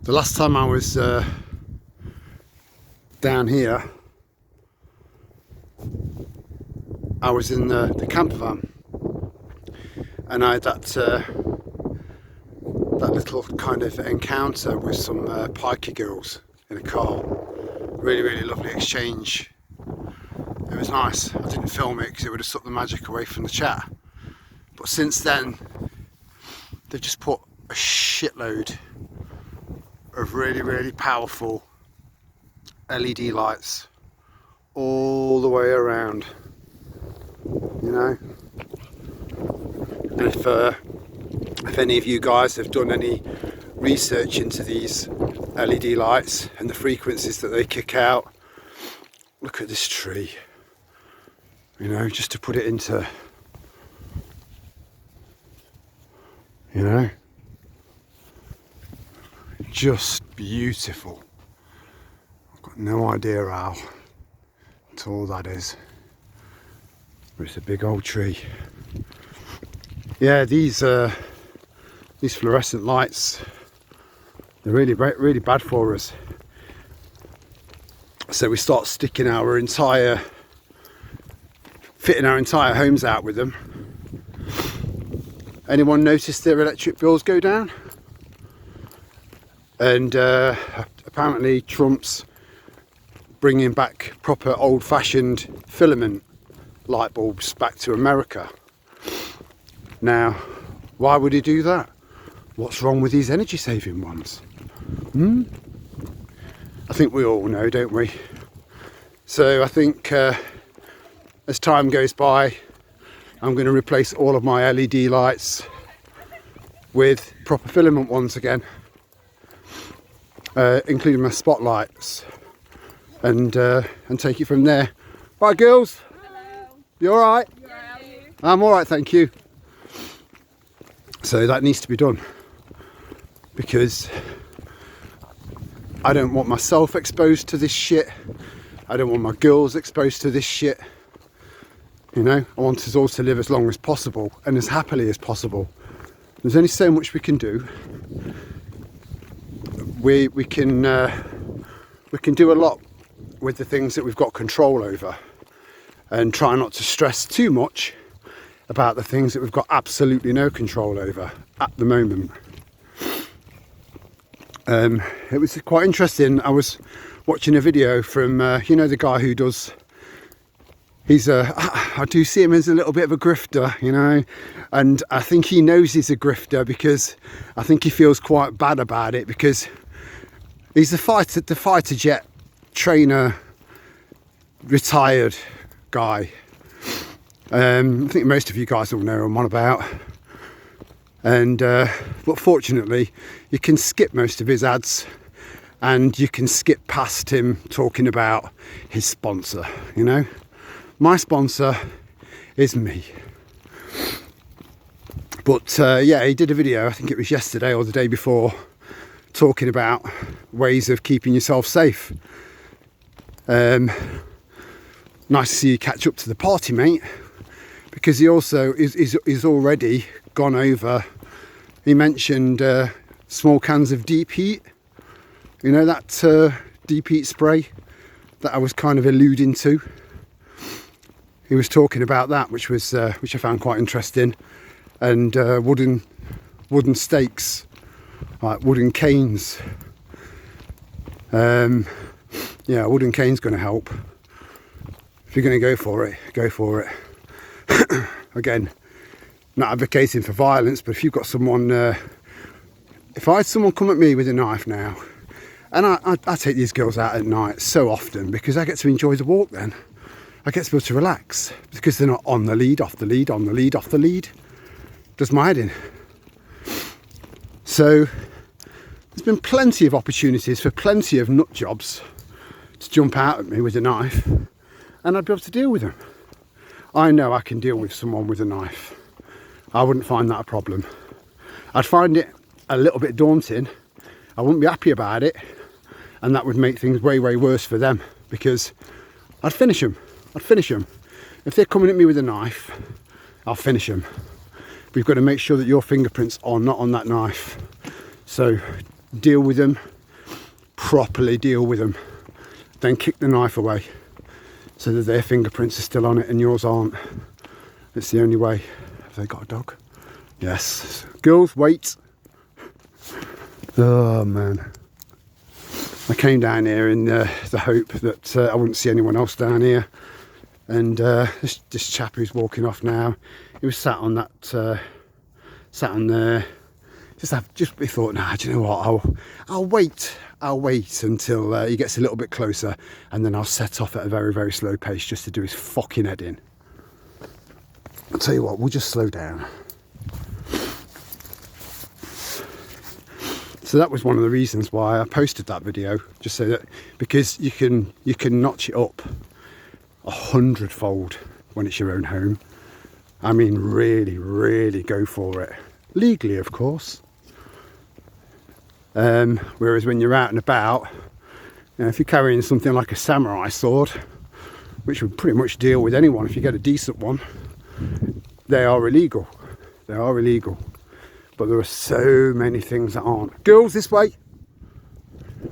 The last time I was down here, I was in the camper van, and I had that little kind of encounter with some pikey girls in a car. Really lovely exchange. It was nice. I didn't film it because it would have sucked the magic away from the chat. But since then, they've just put a shitload of really powerful LED lights all the way around, you know. And if any of you guys have done any research into these LED lights and the frequencies that they kick out, look at this tree, you know, just to put it into, you know, just beautiful. I've got no idea how tall that is, but it's a big old tree. Yeah, these fluorescent lights, they're really bad for us. So we start fitting our entire homes out with them. Anyone notice their electric bills go down? And apparently Trump's bringing back proper old-fashioned filament light bulbs back to America. Now, why would he do that? What's wrong with these energy saving ones? I think we all know, don't we? So I think as time goes by, I'm going to replace all of my LED lights with proper filament ones again, including my spotlights, and take it from there. Bye, girls. Hello. You all right? Yeah, how are you? I'm all right, thank you. So that needs to be done, because I don't want myself exposed to this shit. I don't want my girls exposed to this shit. You know, I want us all to live as long as possible and as happily as possible. There's only so much we can do. We can do a lot with the things that we've got control over, and try not to stress too much about the things that we've got absolutely no control over at the moment. It was quite interesting. I was watching a video from you know, the guy who does, I do see him as a little bit of a grifter, you know, and I think he knows he's a grifter, because I think he feels quite bad about it, because he's the fighter jet trainer, retired guy. I think most of you guys will know who I'm on about. And but fortunately, you can skip most of his ads, and you can skip past him talking about his sponsor. You know, my sponsor is me. But yeah, he did a video, I think it was yesterday or the day before, talking about ways of keeping yourself safe. Nice to see you catch up to the party, mate, because he also is already gone over. He mentioned small cans of Deep Heat, you know, that Deep Heat spray that I was kind of alluding to. He was talking about that, which I found quite interesting, and wooden stakes, like wooden canes. Yeah, a wooden cane's going to help. If you're going to go for it, go for it. Again, not advocating for violence, but if you've got someone, if I had someone come at me with a knife now, and I take these girls out at night so often, because I get to enjoy the walk then. I get to be able to relax, because they're not on the lead, off the lead, on the lead, off the lead. Does my head in. So there's been plenty of opportunities for plenty of nut jobs to jump out at me with a knife, and I'd be able to deal with them. I know I can deal with someone with a knife. I wouldn't find that a problem. I'd find it a little bit daunting. I wouldn't be happy about it, and that would make things way worse for them, because I'd finish them. If they're coming at me with a knife, I'll finish them. We've got to make sure that your fingerprints are not on that knife. So deal with them properly deal with them, then kick the knife away so that their fingerprints are still on it and yours aren't. It's the only way. Have they got a dog? Yes. Girls, wait. Oh man. I came down here in the hope that I wouldn't see anyone else down here, and this chap who's walking off now, he was sat on that, sat on there. Just we thought, nah, do you know what? I'll wait until he gets a little bit closer, and then I'll set off at a very, very slow pace just to do his fucking head in. I'll tell you what, we'll just slow down. So that was one of the reasons why I posted that video, just so that, because you can notch it up 100-fold when it's your own home. I mean, really, really go for it. Legally, of course. Whereas when you're out and about, you know, if you're carrying something like a samurai sword, which would pretty much deal with anyone if you get a decent one, they are illegal. They are illegal. But there are so many things that aren't. Girls, this way.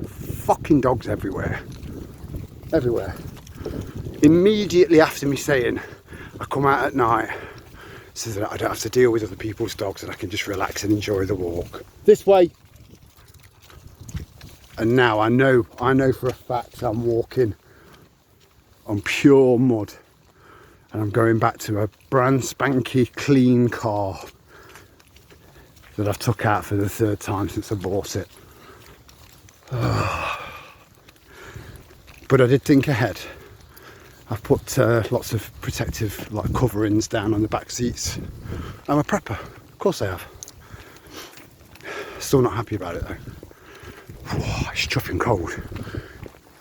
Fucking dogs everywhere. Everywhere. Immediately after me saying, I come out at night so that I don't have to deal with other people's dogs and I can just relax and enjoy the walk. This way. And now I know for a fact I'm walking on pure mud. And I'm going back to a brand spanky clean car that I've took out for the 3rd time since I bought it. But I did think ahead. I've put lots of protective coverings down on the back seats. I'm a prepper, of course I have. Still not happy about it though. Whoa, it's chuffing cold.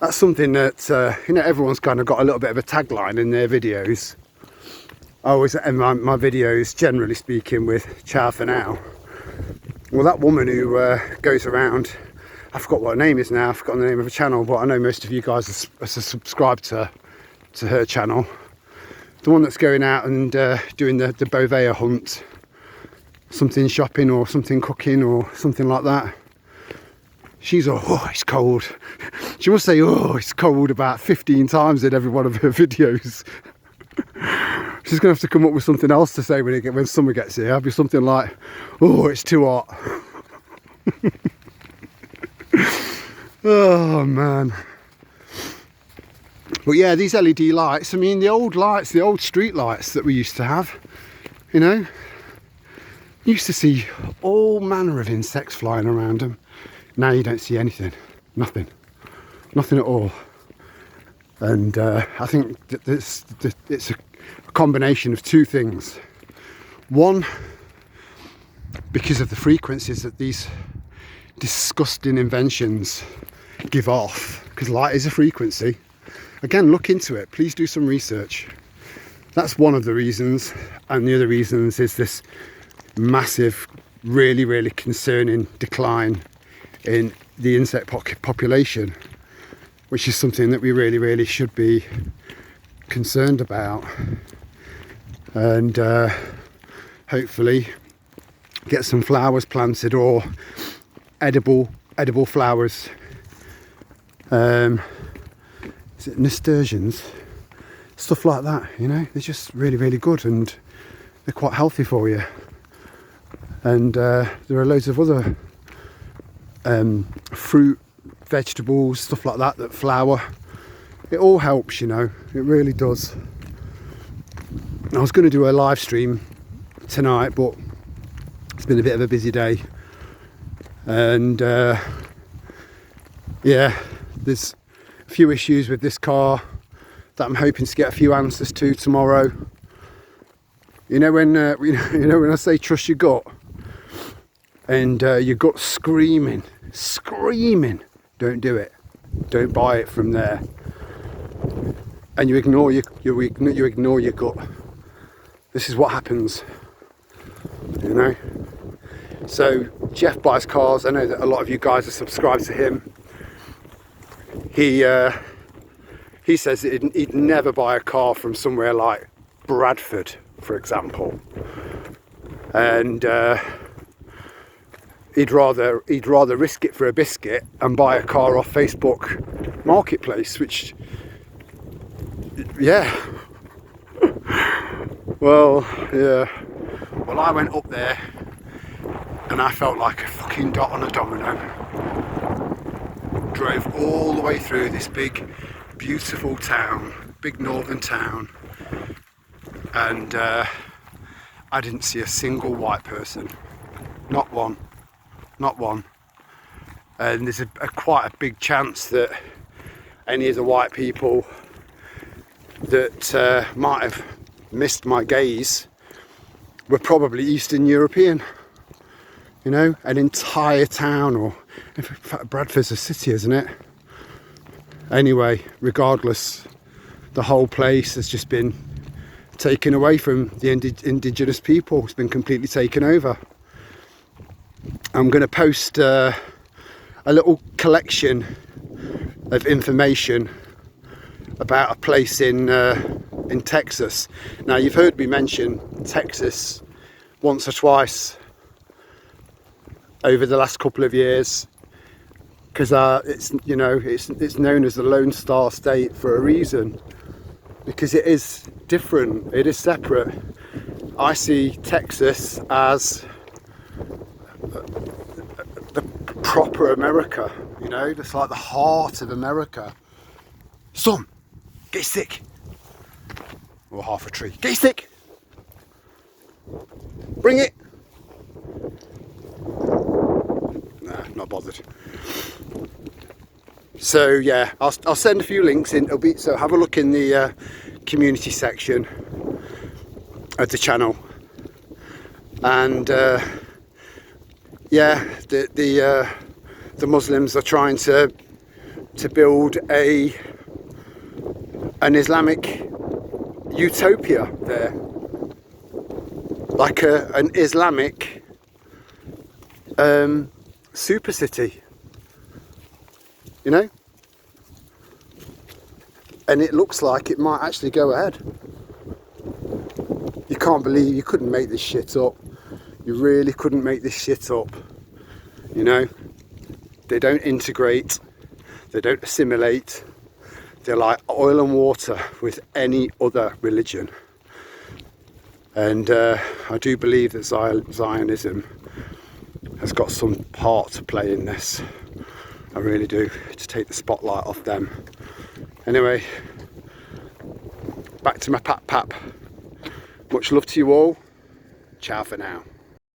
That's something that you know, everyone's kind of got a little bit of a tagline in their videos. I always end my videos, generally speaking, with ciao for now. Well, that woman who goes around, I forgot what her name is now, I've forgotten the name of her channel, but I know most of you guys are subscribed to her channel. The one that's going out and doing the Bovea hunt, something shopping or something cooking or something like that. She's oh, it's cold. She must say, oh, it's cold about 15 times in every one of her videos. She's going to have to come up with something else to say when summer gets here. It'll be something like, oh, it's too hot. Oh, man. But yeah, these LED lights, I mean, the old lights, the old street lights that we used to have, you know, used to see all manner of insects flying around them. Now you don't see anything, nothing at all. And I think that it's a combination of two things. One, because of the frequencies that these disgusting inventions give off, because light is a frequency. Again, look into it, please do some research. That's one of the reasons, and the other reasons is this massive, really, really concerning decline in the insect population, which is something that we really, really should be concerned about, and hopefully get some flowers planted, or edible flowers. Is it nasturtiums? Stuff like that, you know, they're just really, really good, and they're quite healthy for you. And there are loads of other fruit, vegetables, stuff like that that flower. It all helps, you know, it really does. I was going to do a live stream tonight, but it's been a bit of a busy day, and yeah, there's a few issues with this car that I'm hoping to get a few answers to tomorrow. You know when when I say trust your gut, and your gut's screaming, don't do it, don't buy it from there, and you ignore your gut. This is what happens, you know. So Jeff buys cars. I know that a lot of you guys are subscribed to him. He says that he'd never buy a car from somewhere like Bradford, for example, and he'd rather risk it for a biscuit and buy a car off Facebook Marketplace, which, yeah. Well, yeah. Well, I went up there and I felt like a fucking dot on a domino. Drove all the way through this big, beautiful town, big northern town, and I didn't see a single white person. Not one. Not one. And there's quite a big chance that any of the white people that might have missed my gaze were probably Eastern European. You know, an entire town, or in fact Bradford's a city, isn't it? Anyway, regardless, the whole place has just been taken away from the indigenous people. It's been completely taken over. I'm going to post a little collection of information about a place in Texas. Now, you've heard me mention Texas once or twice over the last couple of years, because it's, you know, it's known as the Lone Star State for a reason, because it is different, it is separate. I see Texas as the proper America, you know, it's like the heart of America. Son, get sick. Or half a tree. Get sick. Bring it. Nah, not bothered. So yeah, I'll send a few links in. So have a look in the community section of the channel, and yeah, the Muslims are trying to build an Islamic utopia there, like an Islamic super city, you know, and it looks like it might actually go ahead. You can't believe you couldn't make this shit up. You really couldn't make this shit up, you know. They don't integrate, they don't assimilate. They're like oil and water with any other religion. And I do believe that Zionism has got some part to play in this. I really do, to take the spotlight off them. Anyway, back to my pap. Much love to you all. Ciao for now.